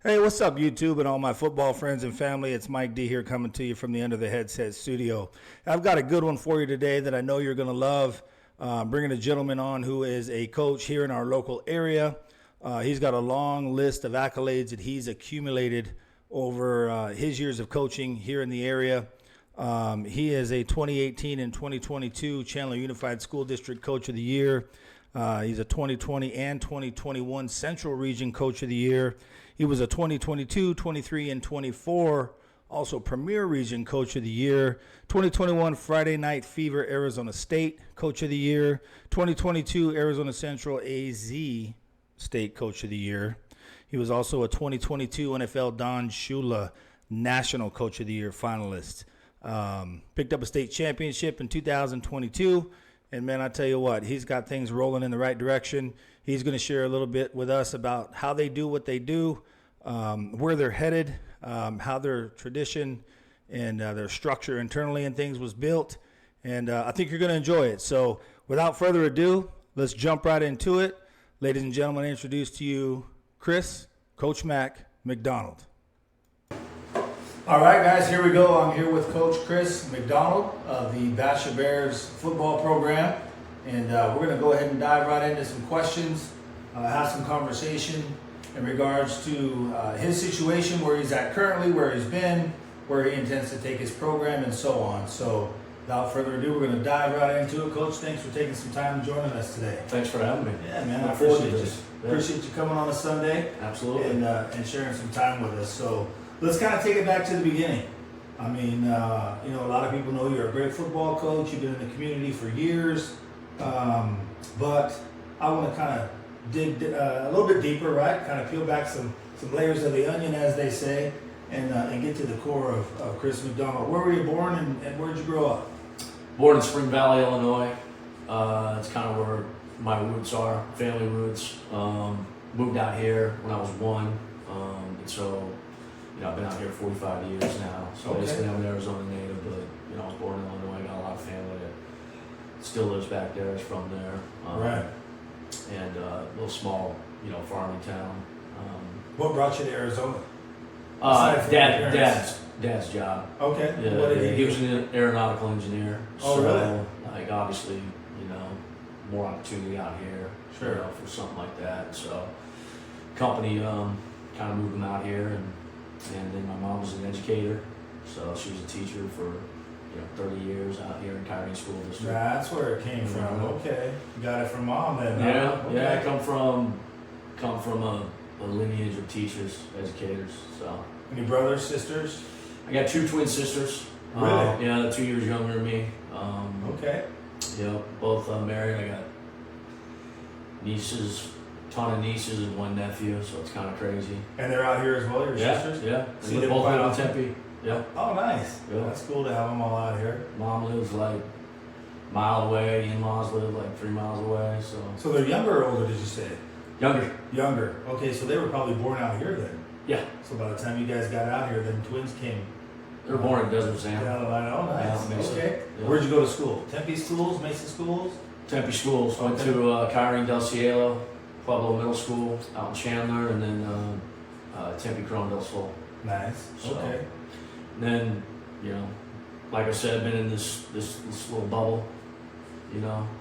Hey, what's up, YouTube and all my football friends and family? It's Mike D here coming to you from the Under the Headset studio. I've got a good one for you today that I know you're going to love. Bringing a gentleman on who is a coach here in our local area. He's got a long list of accolades that he's accumulated over his years of coaching here in the area. He is a 2018 and 2022 Chandler Unified School District Coach of the Year. He's a 2020 and 2021 Central Region Coach of the Year. He was a 2022, 23, and 24 also Premier Region Coach of the Year. 2021 Friday Night Fever Arizona State Coach of the Year. 2022 Arizona Central AZ State Coach of the Year. He was also a 2022 NFL Don Shula National Coach of the Year finalist. Picked up a state championship in 2022. And, man, I tell you what, he's got things rolling in the right direction. He's going to share a little bit with us about how they do what they do, where they're headed, how their tradition and their structure internally and things was built. And I think you're going to enjoy it. So without further ado, let's jump right into it. Ladies and gentlemen, I introduce to you Chris, Coach Mac McDonald. All right, guys, here we go. I'm here with Coach Chris McDonald of the Basha Bears football program. And we're going to go ahead and dive right into some questions, have some conversation in regards to his situation, where he's at currently, where he's been, where he intends to take his program, and so on. So without further ado, we're going to dive right into it. Coach, thanks for taking some time and joining us today. Thanks for having me. Yeah, man, I appreciate you. Appreciate you coming on a Sunday. Absolutely. And sharing some time with us. So let's kind of take it back to the beginning. I mean, a lot of people know you're a great football coach. You've been in the community for years. But I want to kind of dig a little bit deeper, right? Kind of peel back some layers of the onion, as they say, and get to the core of Chris McDonald. Where were you born and where did you grow up? Born in Spring Valley, Illinois. It's kind of where my roots are, family roots. Moved out here when I was one. And so, I've been out here 45 years now. So basically I'm an Arizona native, but, I was born in Illinois. Got a lot of family that still lives back there, is from there. Right. And a little small, farming town. What brought you to Arizona? Dad's job. Okay. Yeah, What did he was an aeronautical engineer. Oh, so, really? Obviously, more opportunity out here. Sure. For something like that. So, company kind of moved him out here, and then my mom was an educator, so she was a teacher for 30 years out here in Kyrie School District. That's where it came from. Okay. You got it from mom then. Yeah, Okay. yeah. I come from a lineage of teachers, educators. So. Any brothers, sisters? I got two twin sisters. Really? Yeah, they're 2 years younger than me. Okay. Both married. I got nieces, ton of nieces and one nephew, so it's kind of crazy. And they're out here as well, your sisters? Yeah. See They them both quite live in often? Tempe. Yeah. Oh, nice. Yeah. That's cool to have them all out here. Mom lives like a mile away. In-laws live like 3 miles away. So they're younger or older, did you say? Younger. Younger. Okay, so they were probably born out here then. Yeah. So by the time you guys got out here, then twins came. They were born in Desert Sand. Yeah, oh, nice. Yeah, Mesa. Okay. Yeah. Where'd you go to school? Tempe schools, Mesa schools? Tempe schools. Went Okay. to Kyrie Del Cielo, Pueblo Middle School out in Chandler, and then Tempe Cron del Sol. Nice. So, Okay. And then, like I said, I've been in this little bubble,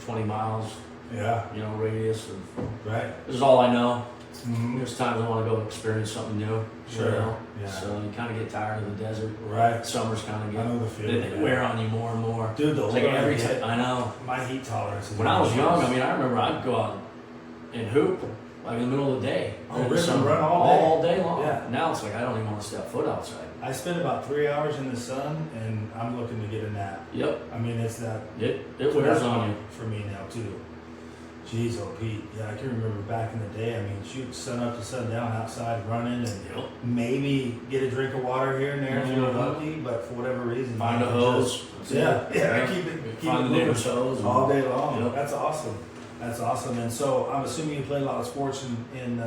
20 miles, Yeah. radius of, Right. this is all I know. Mm-hmm. There's times I want to go experience something new. Sure. Yeah. So you kind of get tired of the desert. Right. Summer's kind of I know the feeling. they wear on you more and more. Dude, the It's like older I every get, time. I know. my heat tolerance is When I was young, I remember I'd go out and hoop like in the middle of the day. Oh, in the rip and summer, run all day long. Yeah. Now it's like I don't even want to step foot outside. I spend about 3 hours in the sun, and I'm looking to get a nap. Yep. I mean, it's that. It wears on you. For me now too. Jeez, oh Pete, yeah, I can remember back in the day. I mean, shoot, sun up to sundown outside running, and Yep. maybe get a drink of water here and there if you're Mhm. lucky. But for whatever reason, Find a you hose. just- Yeah, keep it Find the moving neighbor's hose. all day long. Yep. That's awesome. That's awesome. And so I'm assuming you played a lot of sports in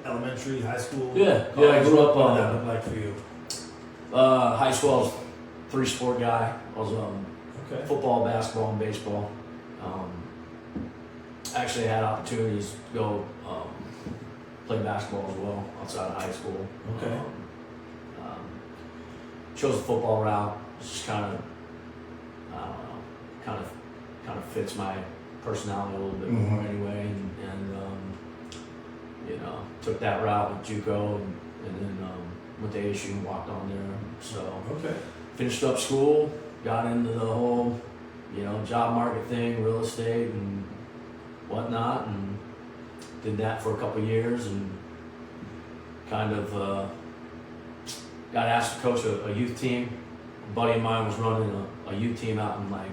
elementary, high school. Yeah, college. I grew up What did that look like for you? high school. I was a 3-sport guy. I was Okay. football, basketball, and baseball. Actually, I had opportunities to go played basketball as well outside of high school. Okay. Chose the football route. It's just kind of, I don't know, kind of fits my personality a little bit more anyway, and you know, took that route with JUCO, and then went to ASU and walked on there. So Okay. finished up school, got into the whole, you know, job market thing, real estate and whatnot, and did that for a couple of years, and kind of got asked to coach a youth team. A buddy of mine was running a youth team out in like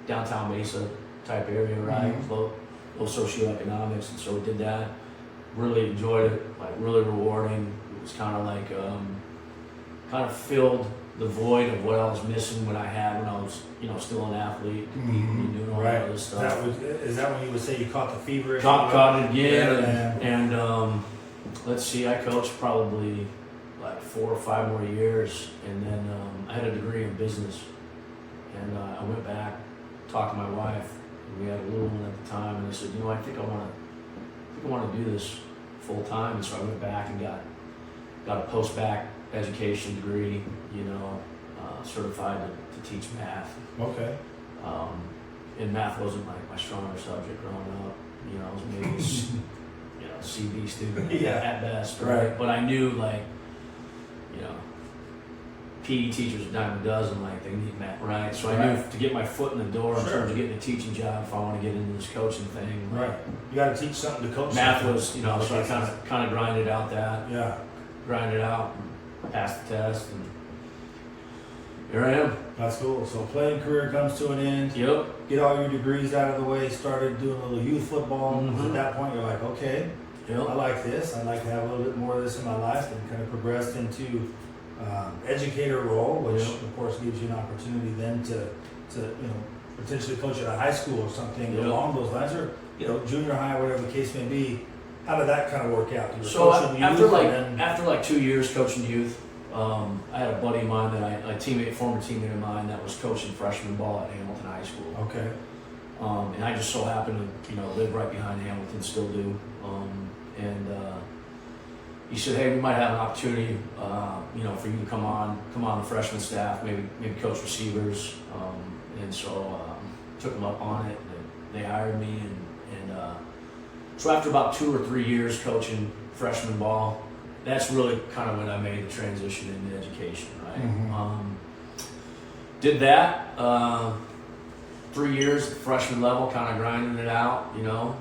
downtown Mesa type area, right? Low socioeconomics, and so did that. Really enjoyed it, like really rewarding. It was kind of like kind of filled the void of what I was missing when I was, you know, still an athlete, competing and doing all that other stuff. Is that when you would say you caught the fever? Caught it again, Yeah, and let's see, I coached probably like 4 or 5 more years, and then I had a degree in business, and I went back, talked to my wife, and we had a little one at the time, and I said, you know, I think I want to do this full time, and so I went back and got a post-bac education degree, you know, certified to teach math. Okay. And math wasn't like my stronger subject growing up, you know, I was maybe you know, CB student at best, right? But I knew, like, you know, PE teachers a dime a dozen, like they need math, right? So I knew to get my foot in the door in terms of getting a teaching job, if I want to get into this coaching thing, Right. You got to teach something to coach. math something. was, you know, so I kind of grinded out that, Yeah. grinded out, passed the test, and here I am. That's cool. So playing career comes to an end. Yep. Get all your degrees out of the way. Started doing a little youth football. At that point, you're like, okay, I Yep. like this. I'd like to have a little bit more of this in my life, and kind of progressed into educator role, which of course gives you an opportunity then to you know, potentially coach at a high school or something along those lines, or you know, junior high, whatever the case may be. How did that kind of work out? You were So coaching after youth, like and then, after like 2 years coaching youth, I had a buddy of mine former teammate of mine that was coaching freshman ball at Hamilton High School. okay, And I just so happened to, you know, live right behind Hamilton, still do. And he said, hey, we might have an opportunity, you know, for you to come on the freshman staff, maybe coach receivers. And so took them up on it, and they hired me, and so after about 2 or 3 years coaching freshman ball, that's really kind of when I made the transition into education, right? Did that 3 years at the freshman level, kind of grinding it out, you know.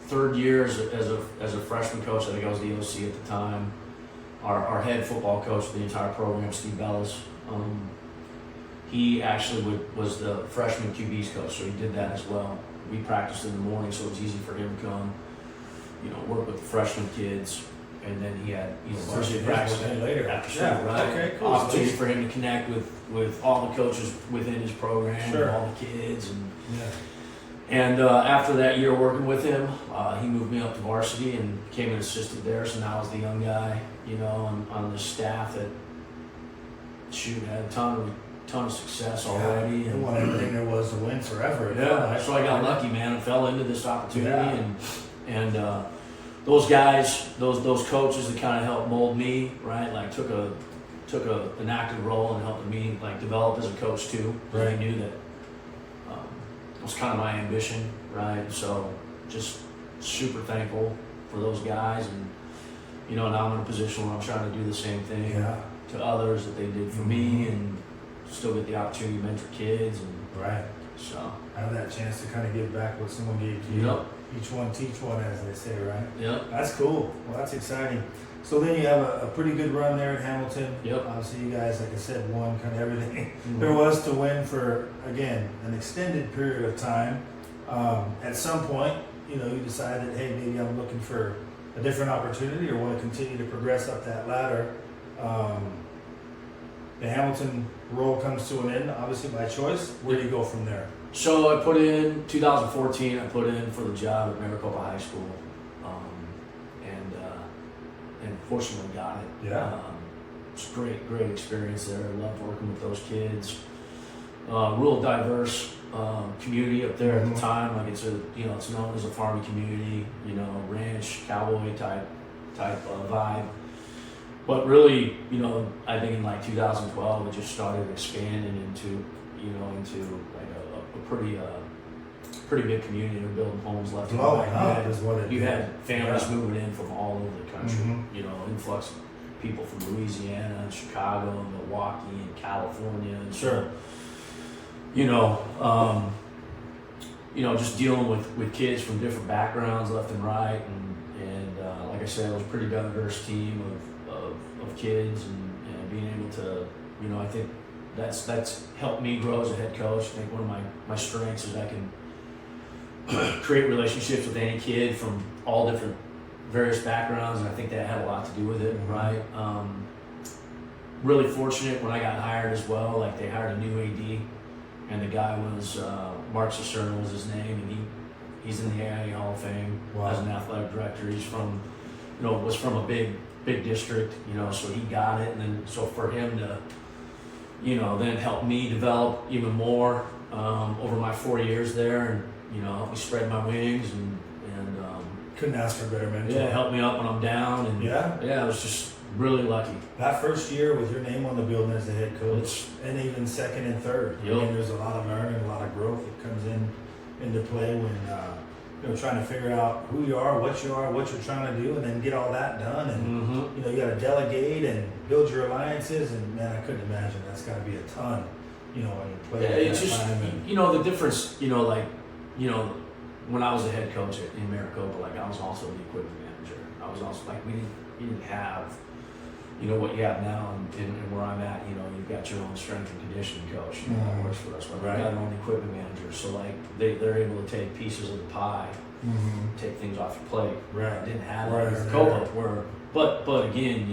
3rd year as a freshman coach, I think I was the OC at the time. Our head football coach for the entire program, Steve Bellis, he actually was the freshman QB's coach, so he did that as well. We practiced in the morning, so it was easy for him to come, you know, work with the freshman kids, and then he had, you know, varsity practice later after school, right? Okay, cool. Opportunity for him to connect with all the coaches within his program, and all the kids, and after that year working with him, he moved me up to varsity and became an assistant there. So now I was the young guy, you know, on the staff that had a ton of success already. And won everything there was to win forever. So I got lucky, man, and fell into this opportunity, and those guys, those coaches that kind of helped mold me, right? Like took an active role and helped me like develop as a coach too. Right. I knew that was kind of my ambition, right? So just super thankful for those guys, and you know, now I'm in a position where I'm trying to do the same thing to others that they did for me, and still get the opportunity to mentor kids, and so have that chance to kind of give back what someone gave to you. Each one teach one, as they say, right? That's cool. Well, that's exciting. So then you have a pretty good run there at Hamilton. Obviously, you guys, like I said, won kind of everything there was to win for, again, an extended period of time. At some point, you know, you decided, hey, maybe I'm looking for a different opportunity or want to continue to progress up that ladder. The Hamilton role comes to an end, obviously by choice. Where do you go from there? So I put in 2014. I put in for the job at Maricopa High School, and fortunately got it. It's a great experience there. I loved working with those kids. real diverse community up there at the time. Like it's known as a farming community, ranch, cowboy type vibe. But really, I think in like 2012, it just started expanding into like a pretty big community. They're building homes left and right. You had families moving in from all over the country. Influx of people from Louisiana and Chicago and Milwaukee and California. And sure. Just dealing with kids from different backgrounds left and right, and like I said, it was a pretty diverse team of kids, and being able to, I think that's helped me grow as a head coach. I think one of my strengths is I can create relationships with any kid from all different various backgrounds, and I think that had a lot to do with it, right? Really fortunate when I got hired as well. Like they hired a new AD, and the guy was Mark Cicerna was his name, and he's in the AIA Hall of Fame as an athletic director. He's from, was from a big district, so he got it, and then so for him to, then help me develop even more over my 4 years there, and help me spread my wings, and couldn't ask for a better mentor. Yeah, help me up when I'm down, and I was just really lucky. That first year with your name on the building as the head coach, and even second and third, I mean, there's a lot of learning, a lot of growth that comes into play when trying to figure out who you are, what you're trying to do, and then get all that done. And you got to delegate and build your alliances. And man, I couldn't imagine that's got to be a ton. When you play. Yeah, it's just the difference. When I was a head coach in Maricopa, like I was also the equipment manager. I was also like we didn't have what you have now, and where I'm at. You've got your own strength and conditioning coach. That works for us. But we got our own equipment manager, so like they're able to take pieces of the pie, take things off your plate. Right. Didn't have it in Maricopa. But again,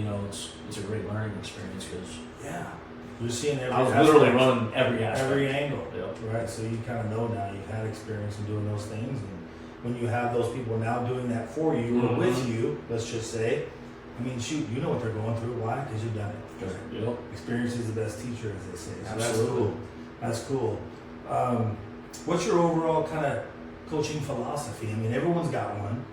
it's a great learning experience because you're seeing every. I was literally running every aspect, every angle. Yep. Right. So you kind of know now. You've had experience in doing those things, and when you have those people now doing that for you or with you, let's just say. I mean, shoot, you know what they're going through. Why? Because you've done it. Yep. Experience is the best teacher, as they say. So Absolutely. That's cool. What's your overall kind of coaching philosophy? I mean, everyone's got one.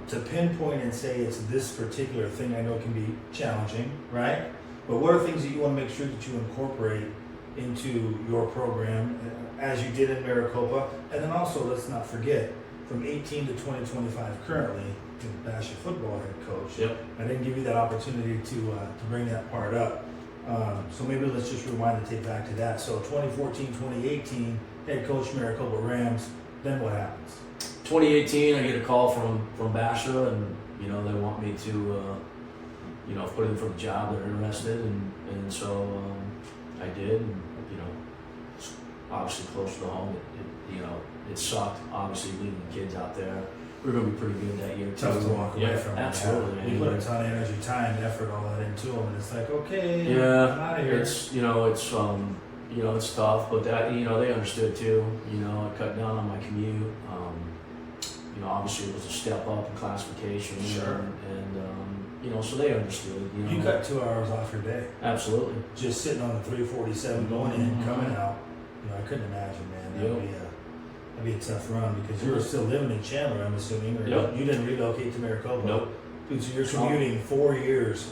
To pinpoint and say it's this particular thing, I know it can be challenging, right? But what are things that you want to make sure that you incorporate into your program as you did in Maricopa? And then also, let's not forget, from 18 to 2025 currently, you're Basha football head coach. Yep. I didn't give you that opportunity to bring that part up. So maybe let's just rewind the tape back to that. So 2014, 2018, head coach Maricopa Rams. Then what happens? 2018, I get a call from Basha, and they want me to put in for the job. They're interested, and so I did. And obviously close to home. It sucked. Obviously leaving the kids out there. We were gonna be pretty good that year too. Tough to walk away from. Absolutely. You put a ton of energy, time, effort, all that into them, and it's like, okay, yeah, I'm out of here. It's tough, but that they understood too. I cut down on my commute. Obviously it was a step up in classification. Sure. And so they understood. You cut 2 hours off your day. Absolutely. Just sitting on the 347 going in, coming out. I couldn't imagine, man. That'd be a tough run because you were still living in Chandler, I'm assuming, or you didn't relocate to Maricopa. Nope. Dude, so you're commuting 4 years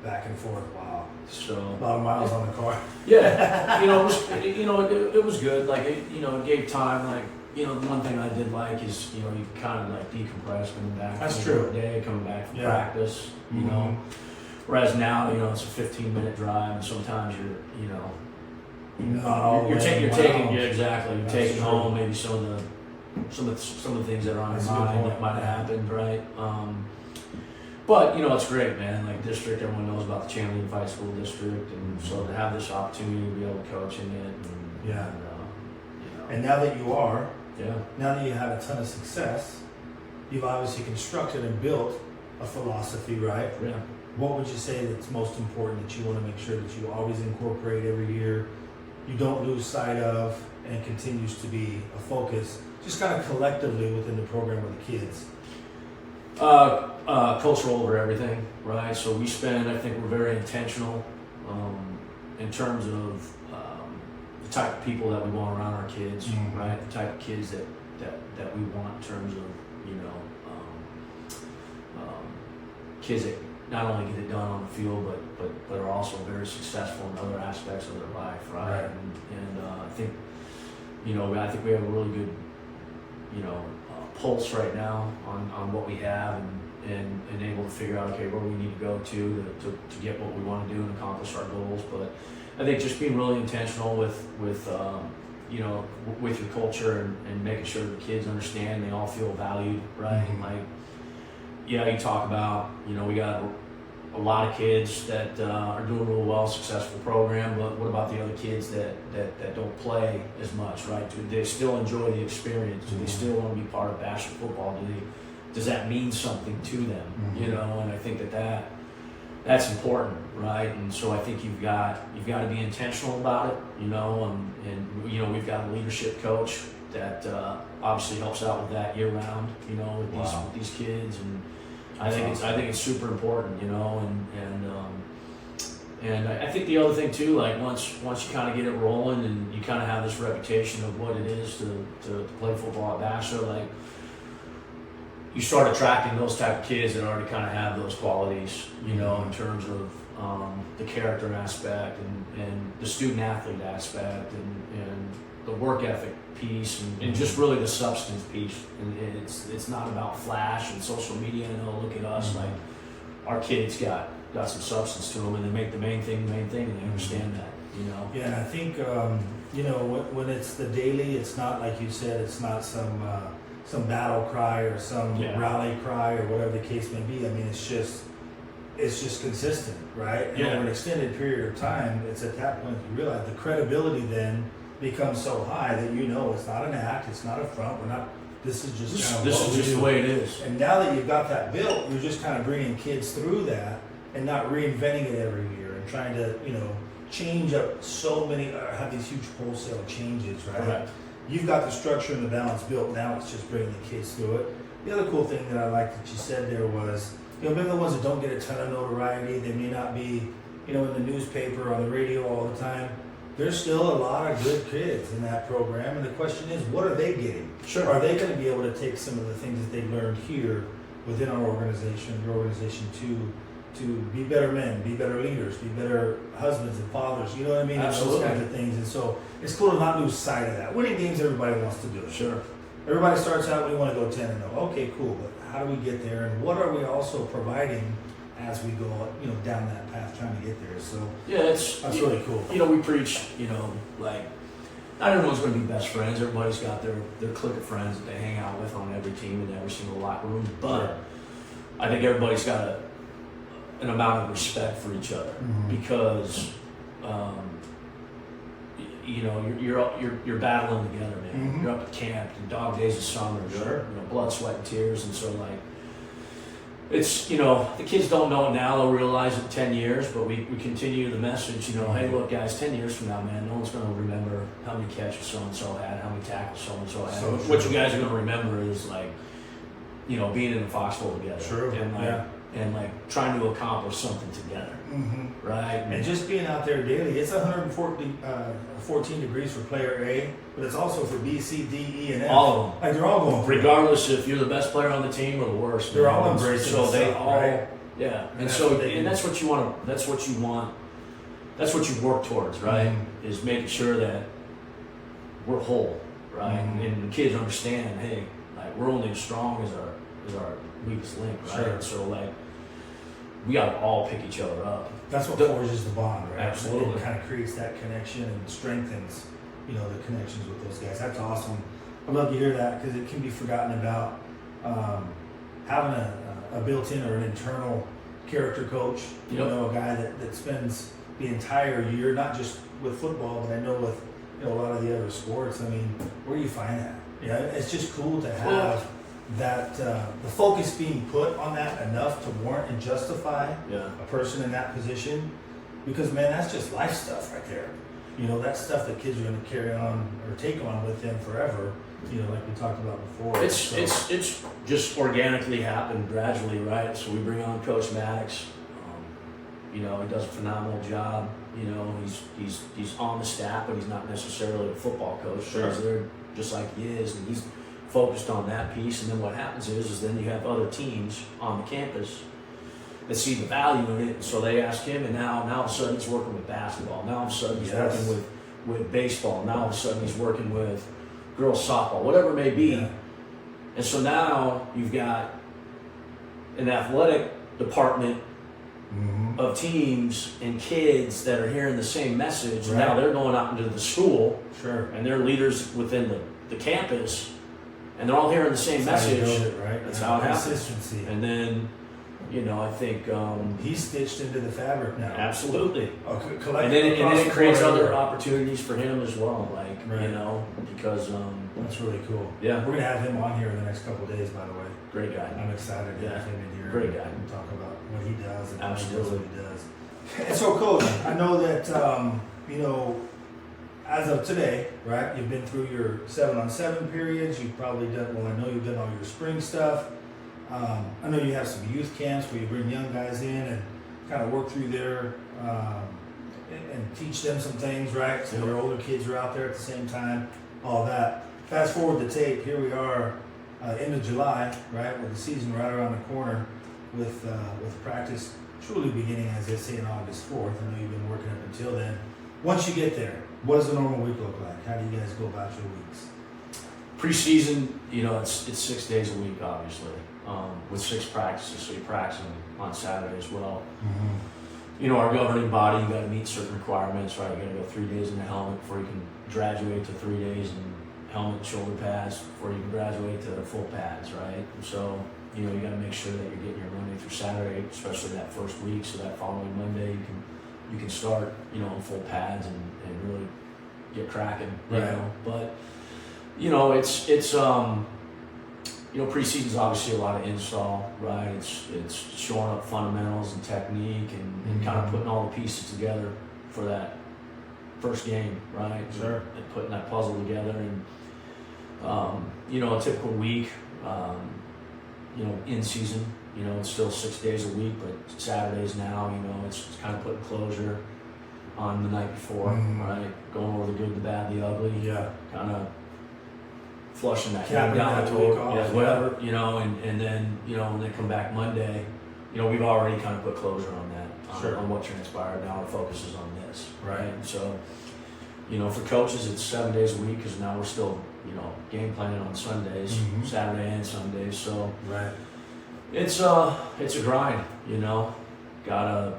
back and forth. Wow. So a lot of miles on the car. Yeah. It was good. Like it gave time. Like the one thing I did like is you kind of like decompress coming back. That's true. Day coming back from practice. Whereas now it's a 15-minute drive, and sometimes you're you're taking exactly. You're taking home maybe some of the things that are on your mind that might have happened, right? But it's great, man. Like district, everyone knows about the Chandler Unified School District, and so to have this opportunity to be able to coach in it, and now that you are, now that you have a ton of success, you've obviously constructed and built a philosophy, right? Yeah. What would you say that's most important that you want to make sure that you always incorporate every year? You don't lose sight of, and continues to be a focus, just kind of collectively within the program with the kids? Cultural over everything, right? So I think we're very intentional in terms of the type of people that we want around our kids, right? The type of kids that we want in terms of, you know, kids that not only get it done on the field, but are also very successful in other aspects of their life, right? And I think, you know, I think we have a really good, you know, pulse right now on what we have and able to figure out, okay, where we need to go to get what we want to do and accomplish our goals. But I think just being really intentional with you know, with your culture and making sure the kids understand they all feel valued, right? And like, yeah, you talk about, you know, we got a lot of kids that are doing real well, successful program, but what about the other kids that don't play as much, right? Do they still enjoy the experience? Do they still want to be part of bachelor football? Does that mean something to them? You know, and I think that's important, right? And so I think you've got to be intentional about it, you know, and you know, we've got a leadership coach that obviously helps out with that year round, you know, with these kids, and I think it's super important, you know, and I think the other thing too, like once you kind of get it rolling and you kind of have this reputation of what it is to play football at Bachelor, like you start attracting those type of kids that already kind of have those qualities, you know, in terms of the character aspect and the student athlete aspect and the work ethic piece and just really the substance piece. And it's not about flash and social media and look at us, like our kids got some substance to them and they make the main thing and they understand that, you know. Yeah, and I think you know, when it's the daily, it's not like you said, it's not some battle cry or some rally cry or whatever the case may be. I mean, it's just consistent, right? And over an extended period of time, it's at that point you realize the credibility then becomes so high that you know it's not an act, it's not a front. We're not. This is just kind of this is just the way it is. And now that you've got that built, you're just kind of bringing kids through that and not reinventing it every year and trying to, you know, change up so many, have these huge wholesale changes, right? Correct. You've got the structure and the balance built. Now it's just bringing the kids through it. The other cool thing that I liked that you said there was, you know, maybe the ones that don't get a ton of notoriety, they may not be, you know, in the newspaper or on the radio all the time. There's still a lot of good kids in that program, and the question is, what are they getting? Sure. Are they going to be able to take some of the things that they learned here within our organization, your organization, to be better men, be better leaders, be better husbands and fathers? You know what I mean? Absolutely. And those kinds of things. And so it's cool to not lose sight of that. Winning games, everybody wants to do it. Sure. Everybody starts out, we want to go 10-0. Okay, cool. But how do we get there? And what are we also providing as we go, you know, down that path trying to get there? So yeah, that's really cool. You know, we preach, you know, like not everyone's going to be best friends. Everybody's got their clique of friends that they hang out with on every team in every single locker room. But I think everybody's got an amount of respect for each other because, you know, you're battling together, man. You're up at camp, and dog days of summer, you know, blood, sweat, and tears, and so like. It's, you know, the kids don't know it now, they'll realize it in 10 years, but we continue the message, you know, hey, look, guys, 10 years from now, man, no one's going to remember how many catches so-and-so had, how many tackles so-and-so had. So what you guys are going to remember is, like, you know, being in the foxhole together. And, like, trying to accomplish something together, right? And just being out there daily, it's 114 degrees for player A, but it's also for B, C, D, E, and F. All of them. Like, they're all going through. Regardless if you're the best player on the team or the worst. They're all embracing so they stuff, all, right? yeah. And that's so, what they and do. that's what you want. That's what you want. That's what you work towards, right? Is making sure that we're whole, right? And the kids understand, hey, like we're only as strong as our weakest link, right? Sure. So like, we got to all pick each other up. That's what forges the bond, right? Absolutely. It kind of creates that connection and strengthens, you know, the connections with those guys. That's awesome. I love to hear that because it can be forgotten about having a built-in or an internal character coach. You know, a guy that spends the entire year, not just with football, but I know with, you know, a lot of the other sports. I mean, where do you find that? Yeah, it's just cool to have that the focus being put on that enough to warrant and justify a person in that position, because man, that's just life stuff right there. You know, that's stuff that kids are going to carry on or take on with them forever. You know, like we talked about before. It's just organically happened gradually, right? So we bring on Coach Maddox. You know, he does a phenomenal job. You know, he's on the staff, but he's not necessarily a football coach. Sure. He's there just like he is, and he's focused on that piece. And then what happens is then you have other teams on the campus that see the value in it, so they ask him, and now all of a sudden he's working with basketball. Now all of a sudden he's Yes. working with baseball. Now all of a sudden he's working with girls softball, whatever it may be. Yeah. And so now you've got an athletic department Mm-hmm. of teams and kids that are hearing the same message. Right. Now they're going out into the school, Sure. and they're leaders within the campus, and they're all hearing the same That's how you message. build it, right? That's how it happens. Consistency. And then, you know, I think He's stitched into the fabric now. absolutely. Collective And then across it the creates board. other opportunities for him as well, like Right. you know, because That's really cool. yeah, We're gonna have him on here in the next couple of days, by the way. great guy. I'm excited to Yeah. have him in here. Great guy. And talk about what he does and how he does Absolutely. what he does. And so, Coach, I know that you know, as of today, right? You've been through your 7-on-7 periods. You've probably done. Well, I know you've done all your spring stuff. I know you have some youth camps where you bring young guys in and kind of work through their and teach them some things, right? So your older kids are out there at the same time. All that. Fast forward the tape. Here we are, end of July, right? With the season right around the corner, with practice truly beginning, as they say, on August 4th. I know you've been working up until then. Once you get there, what does a normal week look like? How do you guys go about your weeks? Preseason, you know, it's 6 days a week, obviously, with 6 practices. So you practice them on Saturday as well. You know, our governing body, you got to meet certain requirements, right? You got to go 3 days in the helmet before you can graduate to 3 days in helmet and shoulder pads before you can graduate to full pads, right? And so, you know, you got to make sure that you're getting your Monday through Saturday, especially that first week, so that following Monday you can start, you know, in full pads and really get cracking, you Right. know. But you know, it's you know, preseason's obviously a lot of install, right? It's showing up fundamentals and technique and kind of putting all the pieces together for that first game, right? Sure. And putting that puzzle together and you know, a typical week, you know, in season, you know, it's still 6 days a week, but Saturdays now, you know, it's kind of putting closure on the night before, right? Going over the good, the bad, the ugly, Yeah. kind of flushing that Capping down that the week toilet, off, yeah, whatever, you know, and then, you know, when they come back Monday, you know, we've already kind of put closure on that, Sure. on what transpired. Now our focus is on this, Right. And so, you know, for coaches, it's 7 days a week because now we're still, you know, game planning on Sundays, Mhm. Saturday and Sundays. So Right. it's a grind, you know. Gotta,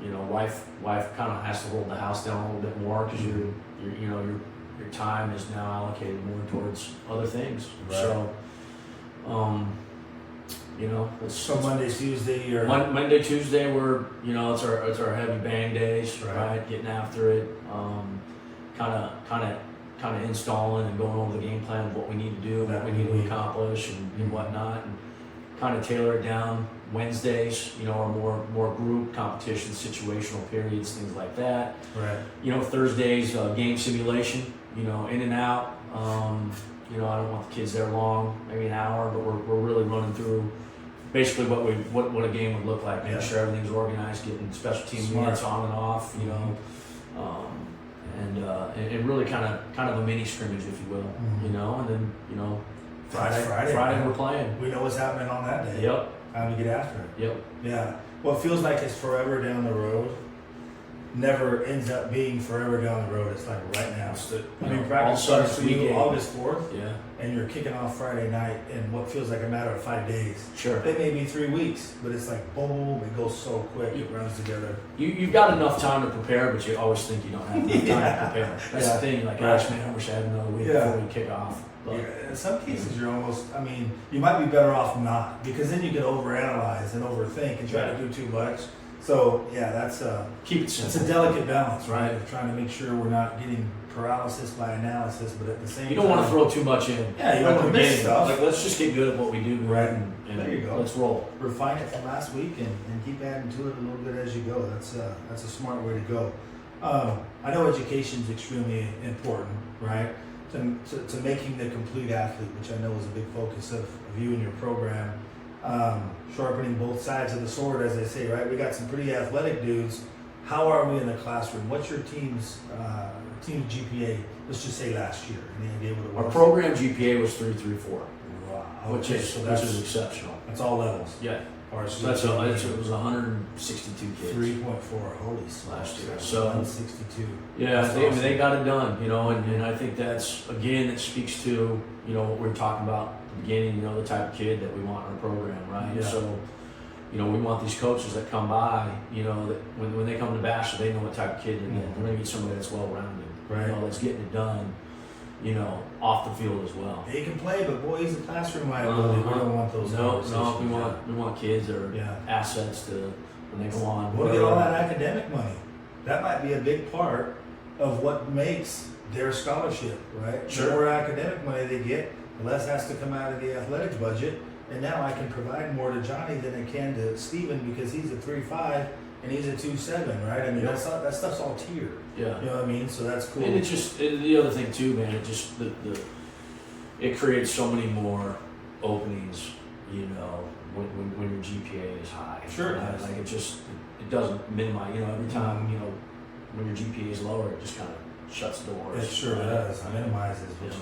you know, wife kind of has to hold the house down a little bit more because you know, your time is now allocated more towards other things. Right. So, you know, So Monday, Tuesday, or Monday, Tuesday, we're, you know, it's our heavy bang days, Right. right? Getting after it, kind of installing and going over the game plan of what we need to do, and what we need to accomplish, and whatnot, and kind of tailor it down. Wednesdays, you know, are more group competition, situational periods, things like that. right. You know, Thursdays, game simulation, you know, in and out. You know, I don't want the kids there long, maybe an hour, but we're really running through basically what a game would look like, making Yeah. sure everything's organized, getting special team Smart. units on and off, you know, and really kind of a mini scrimmage, if you will, you know, and then, you know, Friday man. we're playing. We know what's happening on that day. Yep, Time to get after it. yep. Yeah. Well, it feels like it's forever down the road. Never ends up being forever down the road. It's like right now. I mean, practice starts for you August 4th, Yeah, and you're kicking off Friday night in what feels like a matter of 5 days. sure. They may be 3 weeks, but it's like boom, it goes so quick, it runs together. You've got enough time to prepare, but you always think you don't have enough time to prepare. That's Yeah. the thing. Like, Right. gosh, man, I wish I had another week Yeah. before we kick off. But Yeah, in some cases, you're almost, I mean, you might be better off not, because then you can overanalyze and overthink and try to do too much. So, yeah, that's keep it it's simple. a delicate balance, right? Right. Of trying to make sure we're not getting paralysis by analysis, but at the same time. You don't want to throw too much in. Yeah, you Like don't wanna the miss beginning. stuff. Like, let's just get good at what we do. Right. And There you go. Let's roll. refine it from last week and keep adding to it a little bit as you go. That's a smart way to go. I know education is extremely important, right? To making the complete athlete, which I know is a big focus of you and your program. Sharpening both sides of the sword, as they say, right? We got some pretty athletic dudes, how are we in the classroom? What's your team's GPA? Let's just say last year. Any idea what it was? Our program GPA was 3.34, Wow. which is exceptional. That's all levels. Yeah. So It was 162 kids 3.4. Holy smokes. last year. So 162. yeah, That's they, awesome. they got it done, and I think that's, again, it speaks to, what we were talking about at the beginning, the type of kid that we want in our program, right? Yeah. So, we want these coaches that come by, that when they come to Basher, they know what type of kid they're getting. They're going to get somebody that's well-rounded, Right. That's getting it done, off the field as well. He can play, but boy, he's a classroom liability. We don't want those. No, conversations. we want kids that are Yeah. assets to when they go on. We'll get all that academic money. That might be a big part of what makes their scholarship, right? Sure. The more academic money they get, the less has to come out of the athletics budget. And now I can provide more to Johnny than I can to Steven because he's a 3.5 and he's a 2.7, right? I mean, Yep. that stuff's all tiered. Yeah. You know what I mean? So that's cool. And it just the other thing too, man. It just it creates so many more openings. When your GPA is high. Sure it Right? does. Like it doesn't minimize. Every time when your GPA is lower, it just kind of shuts doors. It sure does. It minimizes what Yeah.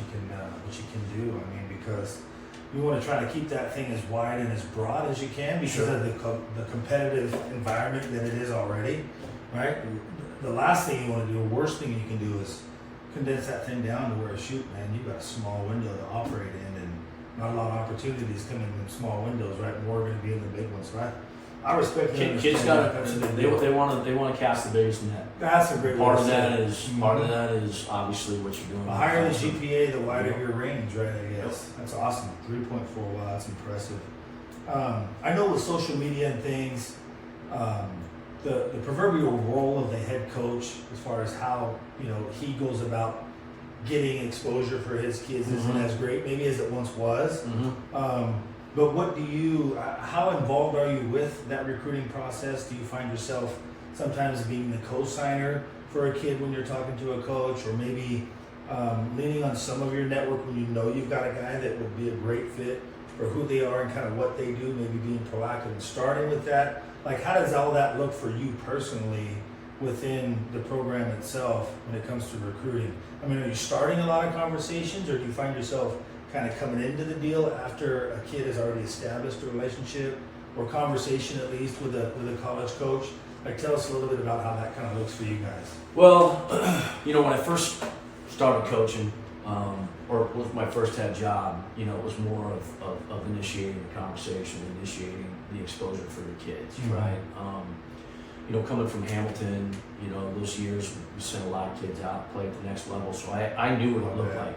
you can do. I mean, because you want to try to keep that thing as wide and as broad as you can because Sure. of the competitive environment that it is already, right? The last thing you want to do, the worst thing you can do is condense that thing down to where, shoot, man, you've got a small window to operate in and not a lot of opportunities come in them small windows, right? More are going to be in the big ones, right? I respect and Kids understand got that. That's a big deal. they want to cast the biggest net. That's a great Part way of to say that it. is part of that is obviously what you're doing. The higher the GPA, the wider your range, right? I guess that's awesome. 3.4. Wow, that's impressive. I know with social media and things, the proverbial role of the head coach, as far as how he goes about getting exposure for his kids, isn't as great maybe as it once was. But what how involved are you with that recruiting process? Do you find yourself sometimes being the co-signer for a kid when you're talking to a coach, or maybe leaning on some of your network when you've got a guy that would be a great fit for who they are and kind of what they do, maybe being proactive and starting with that? Like, how does all that look for you personally within the program itself when it comes to recruiting? I mean, are you starting a lot of conversations, or do you find yourself kind of coming into the deal after a kid has already established a relationship or conversation at least with a college coach? Like, tell us a little bit about how that kind of looks for you guys. Well, when I first started coaching, or with my first head job, it was more of initiating the conversation, initiating the exposure for the kids, right? Coming from Hamilton, those years we sent a lot of kids out to play at the next level, so I knew what it looked like.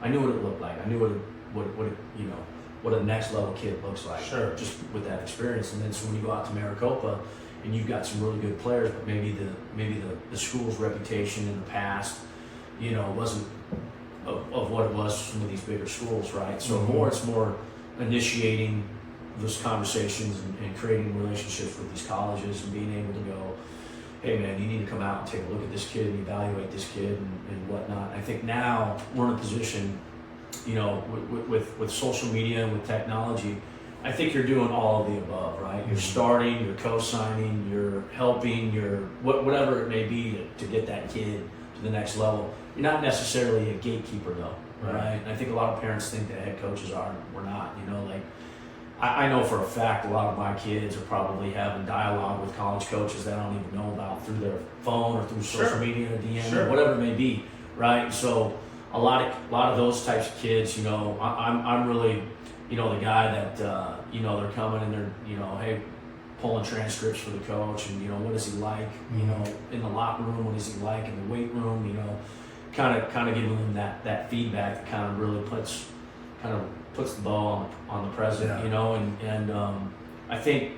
I knew what it looked like. I knew what a next level kid looks like. Sure. Just with that experience, and then so when you go out to Maricopa, and you've got some really good players, but maybe the school's reputation in the past, wasn't of what it was some of these bigger schools, right? So it's more initiating those conversations and creating relationships with these colleges and being able to go, hey man, you need to come out and take a look at this kid and evaluate this kid and whatnot. I think now we're in a position, with social media and with technology, I think you're doing all of the above, right? You're starting, you're co-signing, you're helping, you're whatever it may be to get that kid to the next level. You're not necessarily a gatekeeper though, right? And I think a lot of parents think that head coaches are. We're not, I know for a fact a lot of my kids are probably having dialogue with college coaches that I don't even know about through their phone or through social media or DM or whatever it may be, right? So a lot of those types of kids, I'm really, the guy that they're coming and they're hey, pulling transcripts for the coach and what is he like, in the locker room, what is he like in the weight room, kind of giving them that feedback that kind of really puts the ball on the president, and I think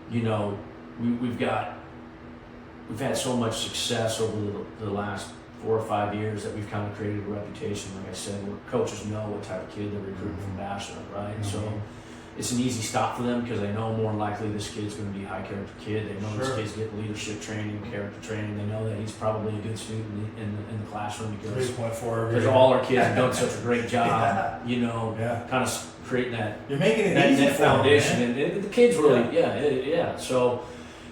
we've had so much success over the last 4 or 5 years that we've kind of created a reputation, like I said, where coaches know what type of kid they're recruiting from Basher, right? So it's an easy stop for them because they know more than likely this kid's going to be a high character kid. They know this kid's getting leadership training, character training. They know that he's probably a good student in the classroom because 3.4. Because all our kids have done such a great job, kind of creating that You're making it that easy net for them, foundation, man. and the kids really, So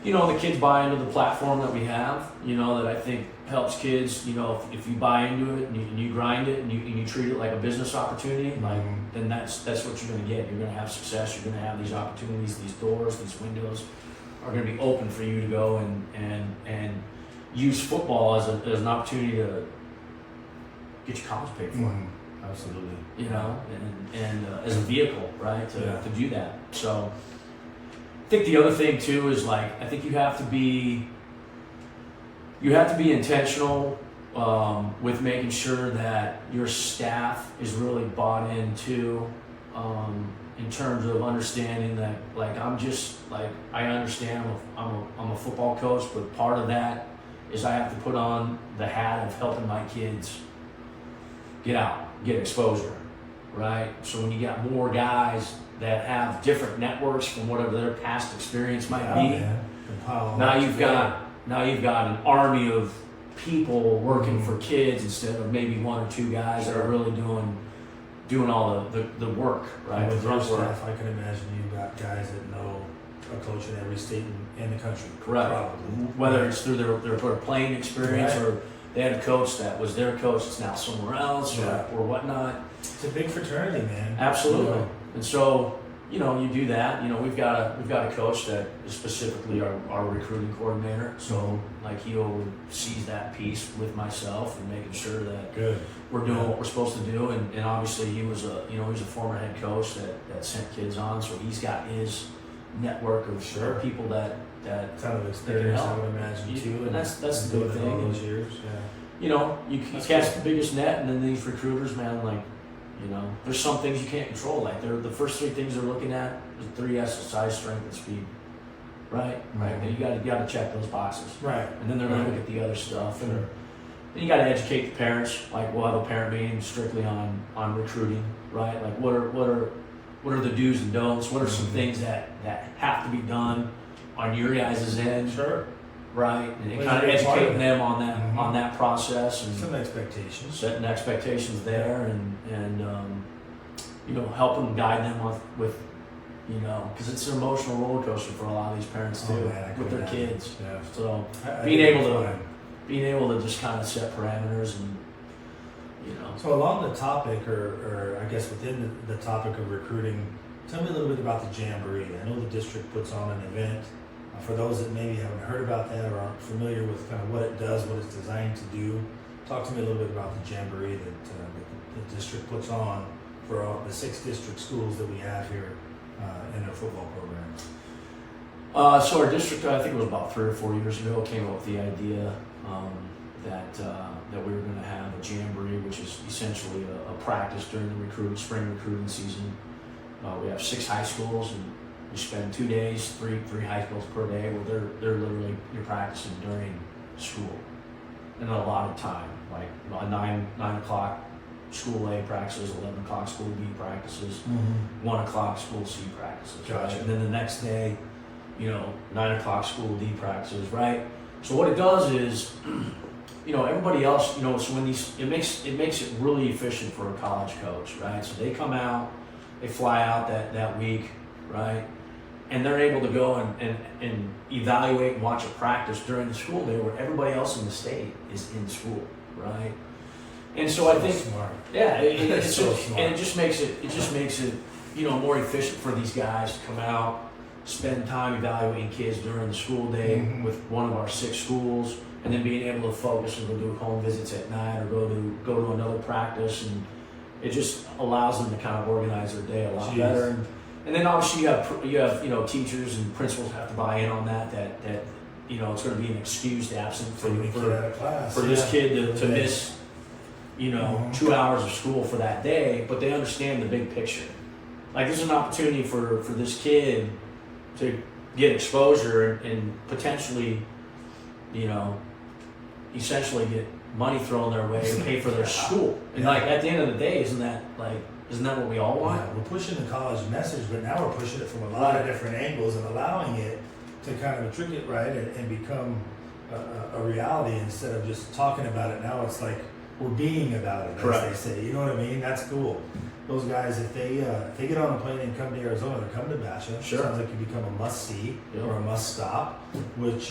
you know, the kids buy into the platform that we have, you know, that I think helps kids, you know, if you buy into it and you grind it and you treat it like a business opportunity, like, then that's what you're going to get. You're going to have success. You're going to have these opportunities, these doors, these windows are going to be open for you to go and use football as an opportunity to get your college paid for. Absolutely. You know, and as a vehicle, right, to do that. So I think the other thing too is, like, I think you have to be intentional with making sure that your staff is really bought into, in terms of understanding that, like, I understand I'm a football coach, but part of that is I have to put on the hat of helping my kids get out, get exposure, right? So when you got more guys that have different networks from whatever their past experience might be, now you've got an army of people working for kids instead of maybe one or two guys that are really doing all the work, right? And with your staff, I can imagine you've got guys that know a coach in every state in the country. Correct. Probably. Whether it's through their playing experience, or they had a coach that was their coach that's now somewhere else, or whatnot. It's a big fraternity, man. Absolutely. You know? And so, you know, you do that. You know, we've got a coach that is specifically our recruiting coordinator. So, like, he oversees that piece with myself and making sure that we're doing what we're supposed to do. And obviously, he was a former head coach that sent kids on. So he's got his network of people that ton of experience, I would imagine, too. And that's the good thing. All those years, You know, you cast the biggest net, and then these recruiters, man, like, you know, there's some things you can't control. Like, the first three things they're looking at is 3 S's: size, strength, and speed. Right? Right. And you got to check those boxes. Right. And then they're going to look at the other stuff. And then you got to educate the parents. Like, we'll have a parent meeting strictly on recruiting. Right? Like, what are the do's and don'ts? What are some things that have to be done on your guys' end? Sure. Right, and kind of educating them on that process, and some expectations, setting expectations there, and you know, helping guide them with you know, because it's an emotional roller coaster for a lot of these parents too, with their kids. Yeah. So being able to just kind of set parameters, and you know. So along the topic, or I guess within the topic of recruiting, tell me a little bit about the Jamboree. I know the district puts on an event. For those that maybe haven't heard about that or aren't familiar with kind of what it does, what it's designed to do, talk to me a little bit about the Jamboree that the district puts on for all the 6 district schools that we have here in their football programs. So our district, I think it was about 3 or 4 years ago, came up with the idea that we were going to have a Jamboree, which is essentially a practice during the spring recruiting season. We have 6 high schools, and you spend 2 days, three high schools per day, where they're literally, you're practicing during school, and a lot of time, like 9 o'clock school A practices, 11 o'clock school B practices, 1 o'clock school C practices, Gotcha. right? And then the next day, you know, 9 o'clock school D practices, right? So what it does is, you know, everybody else, you know, so when it makes it really efficient for a college coach, right? So they come out, they fly out that week, right? And they're able to go and evaluate and watch a practice during the school day where everybody else in the state is in school, right? And so I think, smart. yeah, it's so just, smart. and it just makes it, you know, more efficient for these guys to come out, spend time evaluating kids during the school day with one of our 6 schools, and then being able to focus and go do home visits at night or go to another practice, and it just allows them to kind of organize their day a lot better. And then obviously you have you know, teachers and principals have to buy in on that you know, it's going to be an excused absence for this kid to miss, you know, 2 hours of school for that day, but they understand the big picture. Like, there's an opportunity for this kid to get exposure and potentially, you know, essentially get money thrown their way to pay for their school. And like, at the end of the day, isn't that what we all want? Yeah, we're pushing the college message, but now we're pushing it from a lot of different angles and allowing it to kind of trick it right and become a reality instead of just talking about it. Now it's like we're being about it, as they say. You know what I mean? That's cool. those guys, if they get on a plane and come to Arizona, they're coming to Basha. Sure. Sounds like you become a must see Yep. or a must stop, which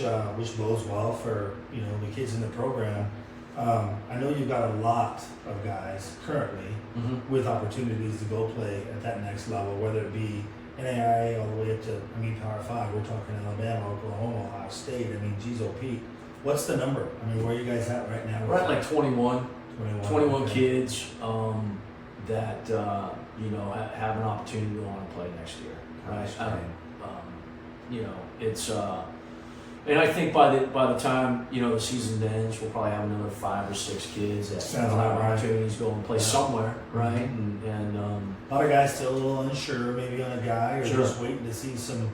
bodes well for the kids in the program. I know you've got a lot of guys currently Mm-hmm. with opportunities to go play at that next level, whether it be NAIA all the way up to Power 5. We're talking Alabama, Oklahoma, Ohio State. Geez, Pete, what's the number? Where are you guys at right now? We're at like 21 okay. kids that have an opportunity to go on and play next year. Right? It's and I think by the time the season ends, we'll probably have another 5 or 6 kids that Sounds have about right. opportunities to go and play somewhere, right? And A lot of guys still a little unsure, maybe on a guy, or Sure. just waiting to see some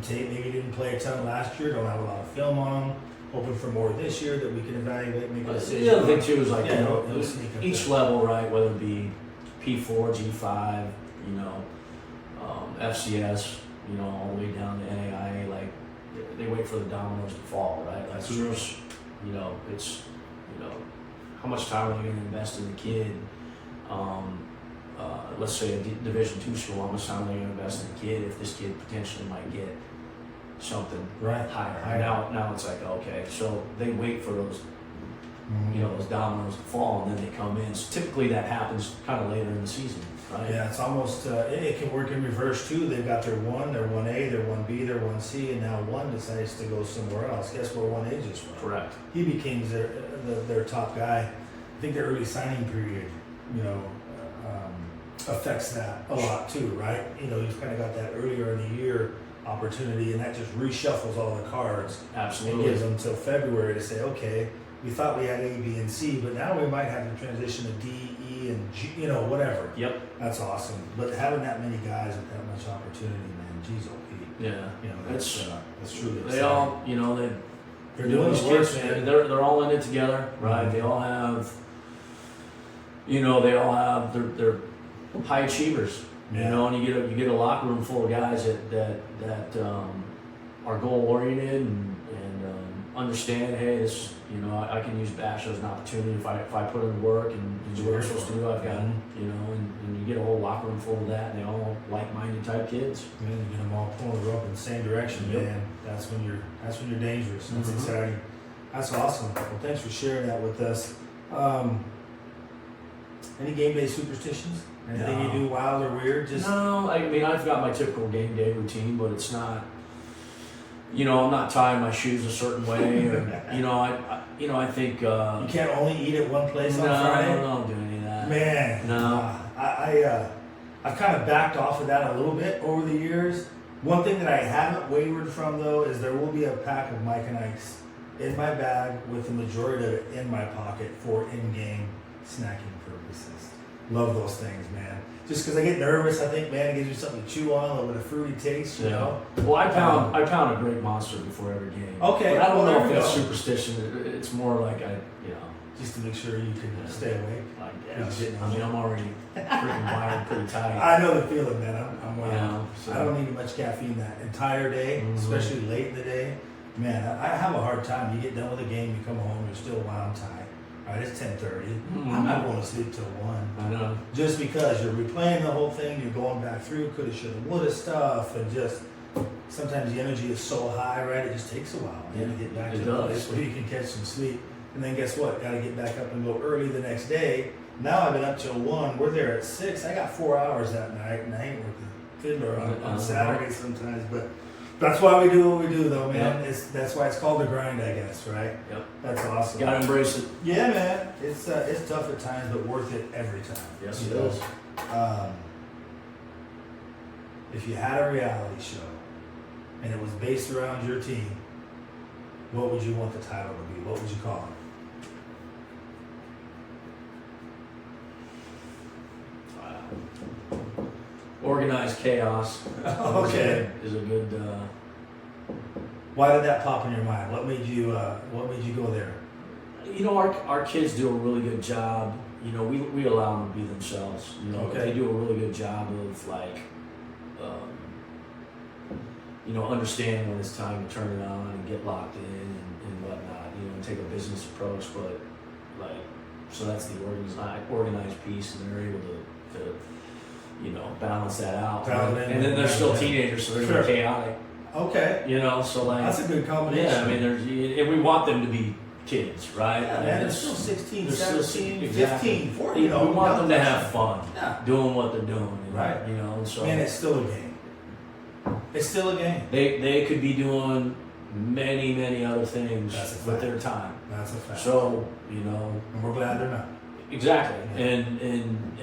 tape. Maybe didn't play a ton last year, don't have a lot of film on him. Hoping for more this year that we can evaluate, make a decision. the other thing too is like he'll sneak up each there. level, right? Whether it be P4, G5, FCS, all the way down to NAIA, like they wait for the dominoes to fall, right? Like who's, it's, how much time are they going to invest in the kid? Let's say a Division II school, how much time are they going to invest in the kid if this kid potentially might get something Right. higher? Now it's like, okay, so they wait for those those dominoes to fall, and then they come in. So typically that happens kind of later in the season, right? Yeah, it's almost, it can work in reverse too. They've got their 1, their 1A, their 1B, their 1C, and now 1 decides to go somewhere else. Guess where 1A just went? Correct. He became their top guy. I think their early signing period, affects that a lot too, right? You've kind of got that earlier in the year opportunity, and that just reshuffles all the cards. Absolutely. It gives them till February to say, okay, we thought we had A, B, and C, but now we might have to transition to D, E, and G, whatever. Yep. That's awesome. But having that many guys with that much opportunity, man, geez, OP. Yeah. That's truly They exciting. all, They're doing these the work, kids, man. they're all in it together, right? Mhm. They all have, they're high achievers, Yeah. and you get a locker room full of guys that are goal oriented and understand, hey, this, I can use Basho as an opportunity if I put in the work and do what I'm supposed to do. I've got, and you get a whole locker room full of that, and they all like-minded type kids. And then you get them all pulling the rope in the same direction, Yep. man. That's when you're dangerous. That's Mhm. exciting. That's awesome. Well, thanks for sharing that with us. Any game day superstitions? Anything No. you do wild or weird? Just No, I've got my typical game day routine, but it's not. I'm not tying my shoes a certain way, or I think. you can't only eat at one place on No, Friday. I don't do any of that. Man, No. I've kind of backed off of that a little bit over the years. One thing that I haven't wavered from though is there will be a pack of Mike and Ike's in my bag with the majority of it in my pocket for in-game snacking purposes. Love those things, man. Just because I get nervous, I think, man, it gives you something to chew on, a little bit of fruity taste, you know. Well, I pound a great monster before every game. Okay, But I don't well, know there if we that's go. superstition. It's more like Just to make sure you can stay awake. I guess. I'm already freaking wired pretty tight. I know the feeling, man. I'm You wild. know, so- I don't need much caffeine that entire day, Mhm. especially late in the day. Man, I have a hard time. You get done with the game, you come home, you're still wound tight. All right, it's 10:30. I'm not going to sleep till 1. I know. Just because you're replaying the whole thing, you're going back through coulda, shoulda, woulda stuff, and just sometimes the energy is so high, right? It just takes a while, man, to get back It to the does. place where you can catch some sleep. And then guess what? Got to get back up and go early the next day. Now I've been up till 1. We're there at 6. I got 4 hours that night, and I ain't working fiddler on Saturday sometimes. But that's why we do what we do, though, man. That's why it's called the grind, I guess, right? Yep. That's awesome. Gotta embrace it. Yeah, man. It's tough at times, but worth it every time. Yes, You it know? is. If you had a reality show and it was based around your team, what would you want the title to be? What would you call it? Organized chaos. Okay. Is a good. Why did that pop in your mind? What made you go there? Our kids do a really good job. We allow them to be themselves. Okay. They do a really good job of understanding when it's time to turn it on and get locked in and whatnot. And take a business approach, but so that's the organized piece, and they're able to balance that out. Dial it in. And then they're still Yeah. teenagers, so they're Sure. chaotic. Okay. So like That's a good combination. yeah, I mean, and we want them to be kids, right? Yeah, I mean, man, they're still 16, they're still 17, exactly. 15, 40. We want them to have fun, Yeah. doing what they're doing, Right. And so Man, it's still a game. It's still a game. they could be doing many other things That's a with fact. their time. That's a fact. So and we're glad they're not. exactly, Yeah.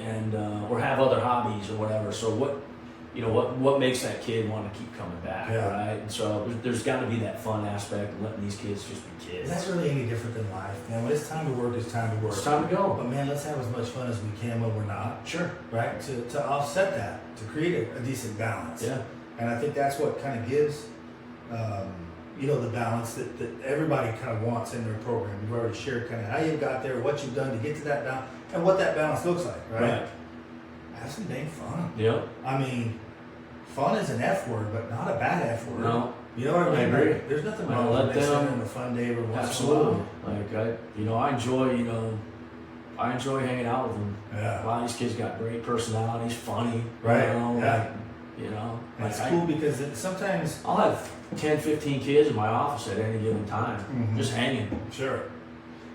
and or have other hobbies or whatever. So what makes that kid want to keep coming back, Yeah. right? And so there's got to be that fun aspect of letting these kids just be kids. That's really any different than life, man. When it's time to work, it's time to work. It's time to go. But man, let's have as much fun as we can when we're not, Sure. right? To offset that, to create a decent balance. Yeah. And I think that's what kind of gives, the balance that everybody kind of wants in their program. You've already shared kind of how you got there, what you've done to get to that balance, and what that balance looks like, right? Have some dang fun. Yep. I mean, fun is an F word, but not a bad F word. No. You know what I I mean? agree. Like, there's nothing I wrong let with mixing them- in a fun day every once in a Absolutely. while. Like I enjoy hanging out with them. A Yeah. lot of these kids got great personalities, funny. Right, Yeah. And it's like cool because sometimes, I'll have 10, 15 kids in my office at any given time, Mhm. just hanging. sure.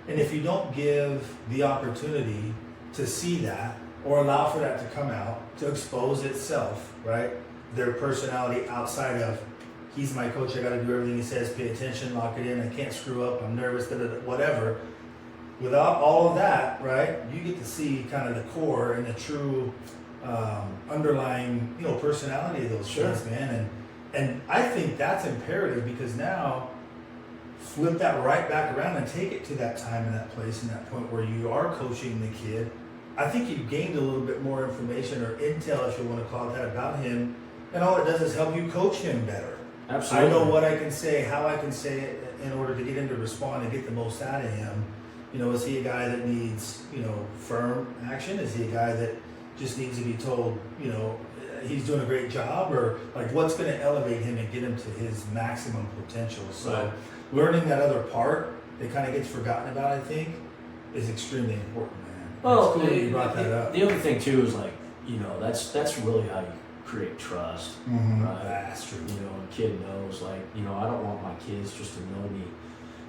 And if you don't give the opportunity to see that or allow for that to come out, to expose itself, right? Their personality outside of, he's my coach, I got to do everything he says, pay attention, lock it in, I can't screw up, I'm nervous, whatever. Without all of that, right, you get to see kind of the core and the true underlying, personality of those Sure. kids, man. And I think that's imperative because now flip that right back around and take it to that time and that place and that point where you are coaching the kid. I think you've gained a little bit more information or intel, if you want to call it that, about him. And all it does is help you coach him better. Absolutely. I know what I can say, how I can say it in order to get him to respond and get the most out of him. Is he a guy that needs, firm action? Is he a guy that just needs to be told, he's doing a great job? Or like what's going to elevate him and get him to his maximum potential? So Right. learning that other part that kind of gets forgotten about, I think, is extremely important, man. Well, it's cool that you brought that up. the other thing too is like, that's really how you create trust. Right. That's true. A kid knows, like, I don't want my kids just to know me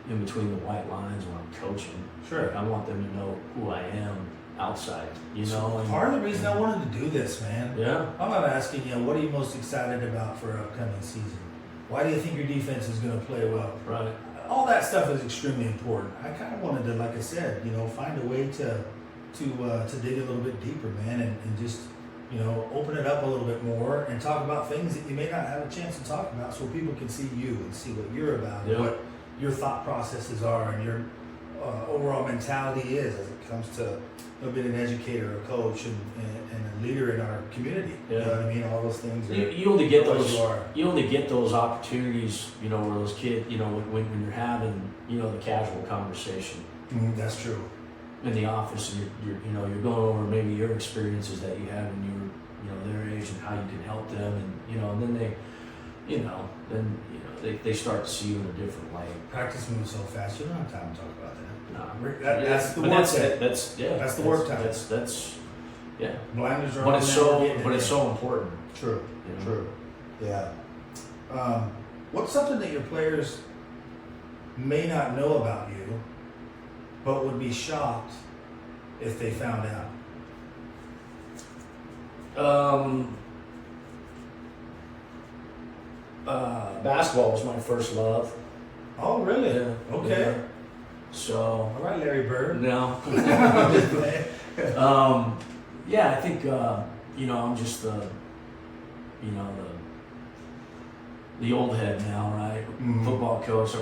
in between the white lines when I'm coaching. Sure. Like, I want them to know who I am outside, and Part of the reason I wanted to do this, man. yeah. I'm not asking you, what are you most excited about for upcoming season? Why do you think your defense is going to play well? Right. All that stuff is extremely important. I kind of wanted to, like I said, find a way to dig a little bit deeper, man, and just, open it up a little bit more and talk about things that you may not have a chance to talk about, so people can see you and see what you're about, Yeah. and what your thought processes are, and your overall mentality is as it comes to being an educator, a coach, and a leader in our community. You know Yeah. what I mean? All those things. You only get what those. you are. You only get those opportunities, where those kids, when you're having, the casual conversation That's true. in the office, and you're going over maybe your experiences that you had when you were, their age and how you can help them, and then they start to see you in a different light. Practice moves so fast. You don't have time to talk about that. No, That's the but work that's time. it. That's the work time. That's yeah. Blinders are But on it's now, we're so getting it in. so important. True. you know? True. Yeah. What's something that your players may not know about you, but would be shocked if they found out? Basketball was my first love. Oh, really? Yeah. Okay. Yeah. So All right, Larry Bird. no. I'm just playing. Yeah, I think I'm just the old head now, right? Mhm. Football coach. They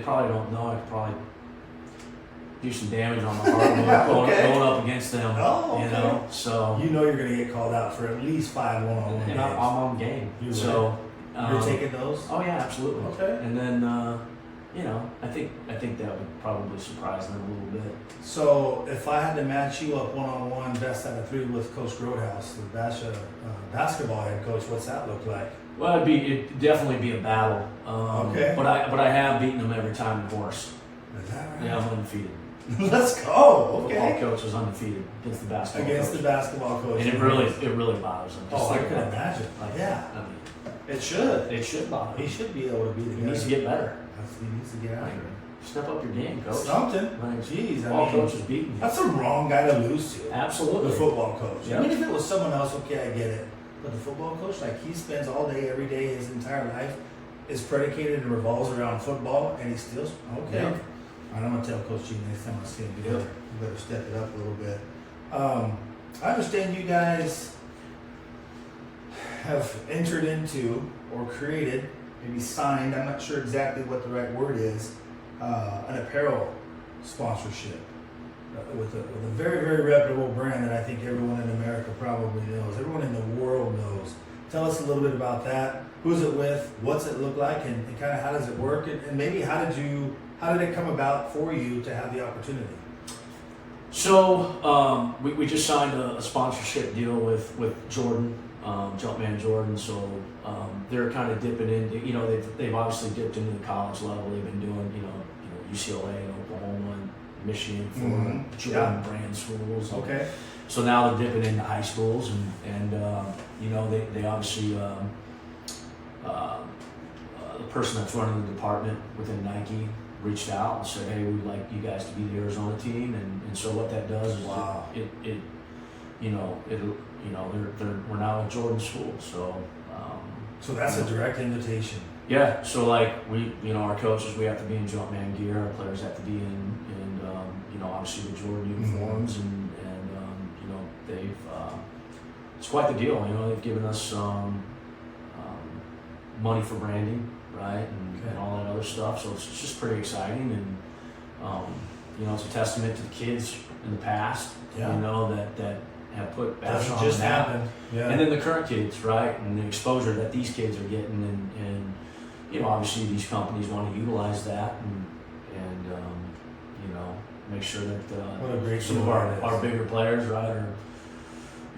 probably don't know. I could probably do some damage on my heart Okay. going up against them. Oh, okay. So You know you're going to get called out for at least 5 one-on-one games. I'm on game. You So You're taking those? oh yeah, absolutely. Okay. And then I think that would probably surprise them a little bit. So if I had to match you up one-on-one, best out of 3 with Coach Roadhouse, the basketball head coach, what's that look like? Well, it'd definitely be a battle. Okay. But I have beaten them every time in horse. Is that right? Yeah, I'm undefeated. Let's go. The football Okay. coach was undefeated against the basketball Against coach. the basketball coach. And it really bothers him. Just Oh, I think can about that. imagine. Like, Yeah. I mean, It should. it should bother He him. should be able to be the He guy. needs to get better. He needs to get after it. Step up your game, coach. Something. Like, Jeez, I all mean, coaches beating you. that's the wrong guy to lose to. Absolutely. The football coach. Yeah. I mean, if it was someone else, okay, I get it. But the football coach, like, he spends all day, every day, his entire life is predicated and revolves around football, and he still, okay. Yeah. And I'm going to tell Coach G next time I see him, you Yeah. better step it up a little bit. I understand you guys have entered into or created, maybe signed, I'm not sure exactly what the right word is, an apparel sponsorship with a very, very reputable brand that I think everyone in America probably knows, everyone in the world knows. Tell us a little bit about that. Who's it with? What's it look like? And kind of how does it work? And maybe how did it come about for you to have the opportunity? So we just signed a sponsorship deal with Jordan, Jumpman Jordan. So they're kind of dipping into, you know, they've obviously dipped into the college level. They've been doing, you know, UCLA and Oklahoma and Michigan for Jordan brand schools. Okay. So now they're dipping into high schools, and you know, they obviously the person that's running the department within Nike reached out and said, hey, we'd like you guys to be the Arizona team, and so what that does is Wow. we're now at Jordan School, so So that's a direct invitation. yeah, so like our coaches, we have to be in Jumpman gear, our players have to be in obviously the Jordan uniforms, and you know, they've it's quite the deal. You know, they've given us money for branding, right, and all that other stuff. So it's just pretty exciting, and you know, it's a testament to the kids in the past, Yeah. you know, that have put Bash Doesn't on just the map. happen. Yeah. And then the current kids, right, and the exposure that these kids are getting, and you know, obviously these companies want to utilize that, and you know, make sure that What a great some of deal that is. our bigger players, right, are,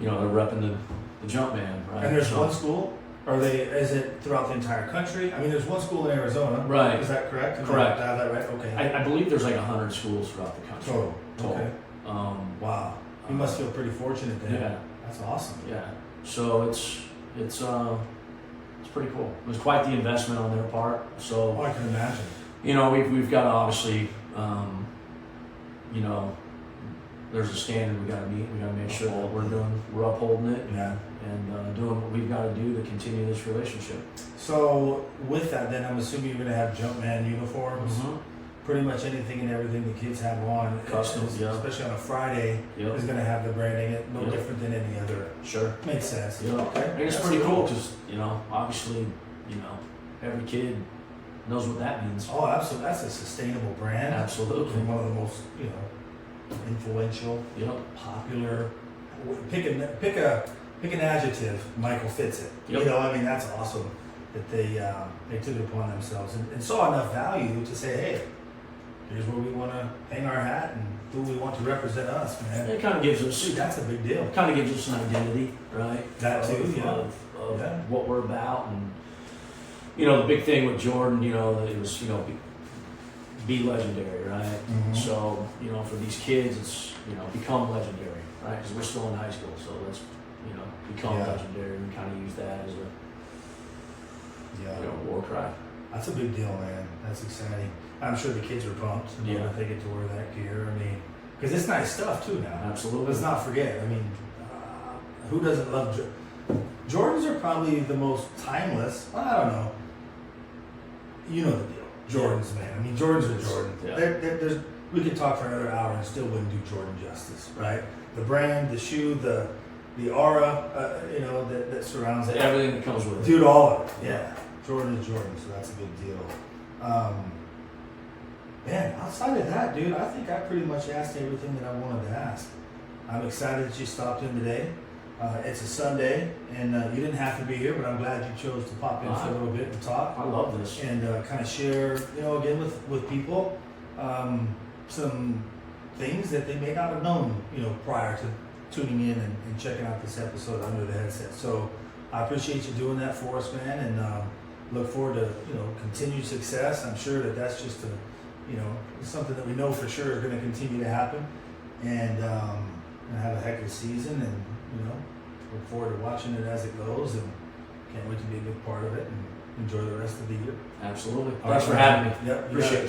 you know, they're repping the Jumpman, right. And there's So- one school? Is it throughout the entire country? I mean, there's one school in Arizona. Right. Is that correct? Correct. Did I have that right? Okay. I believe there's like 100 schools throughout the country. Total. Okay. Wow. You must feel pretty fortunate then. Yeah, That's awesome. yeah. So it's pretty cool. It was quite the investment on their part. So Oh, I can imagine. you know, we've got to obviously, you know, there's a standard we got to meet. We got to make sure that we're upholding it, Yeah. and doing what we've got to do to continue this relationship. So with that, then I'm assuming you're going to have Jumpman uniforms. Pretty much anything and everything the kids have on, Custom, yeah. especially on a Friday, Yep. is going to have the branding. No Yep. different than any other. Sure. Makes sense. Yeah. Okay. And it's That's pretty cool because, you know, obviously, you know, every kid knows what that means. Oh, absolutely. That's a sustainable brand. Absolutely. And one of the most, influential, Yep. popular. Pick an adjective. Michael fits it. Yep. You know, I mean, that's awesome that they took it upon themselves and saw enough value to say, hey, here's where we want to hang our hat and who we want to represent us, man. It kind of gives us, Dude, that's a big deal. kind of gives us an identity, right? That too, of, yeah. Of Yeah. what we're about, and you know, the big thing with Jordan, you know, it was, you know, be legendary, right? Mhm. So, you know, for these kids, it's, you know, become legendary, right? Because we're still in high school, so let's, you know, become Yeah. legendary and kind of use that as a, Yeah. you know, war cry. That's a big deal, man. That's exciting. I'm sure the kids are pumped. Yeah. That they get to wear that gear. I mean, because it's nice stuff too now. Absolutely. Let's not forget. I mean, who doesn't love Jordans? Are probably the most timeless. Well, I don't know. You know the deal. Jordans, man. I mean, Jordans are Jordan. Yeah. We could talk for another hour and still wouldn't do Jordan justice, right? The brand, the shoe, the aura, that surrounds it. Everything that comes with it. Dude, all of it. Yeah. Jordan is Jordan, so that's a big deal. Man, outside of that, dude, I think I pretty much asked everything that I wanted to ask. I'm excited that you stopped in today. It's a Sunday, and you didn't have to be here, but I'm glad you chose to pop in for a little bit and talk I love this. and kind of share, again with people some things that they may not have known, prior to tuning in and checking out this episode Under the Headset. So I appreciate you doing that for us, man, and look forward to continued success. I'm sure that's just a you know, it's something that we know for sure is going to continue to happen, and have a heck of a season, and you know, look forward to watching it as it goes, and can't wait to be a big part of it and enjoy the rest of the year. Absolutely. All Thanks right, for having me. Yep, you got Appreciate it. it.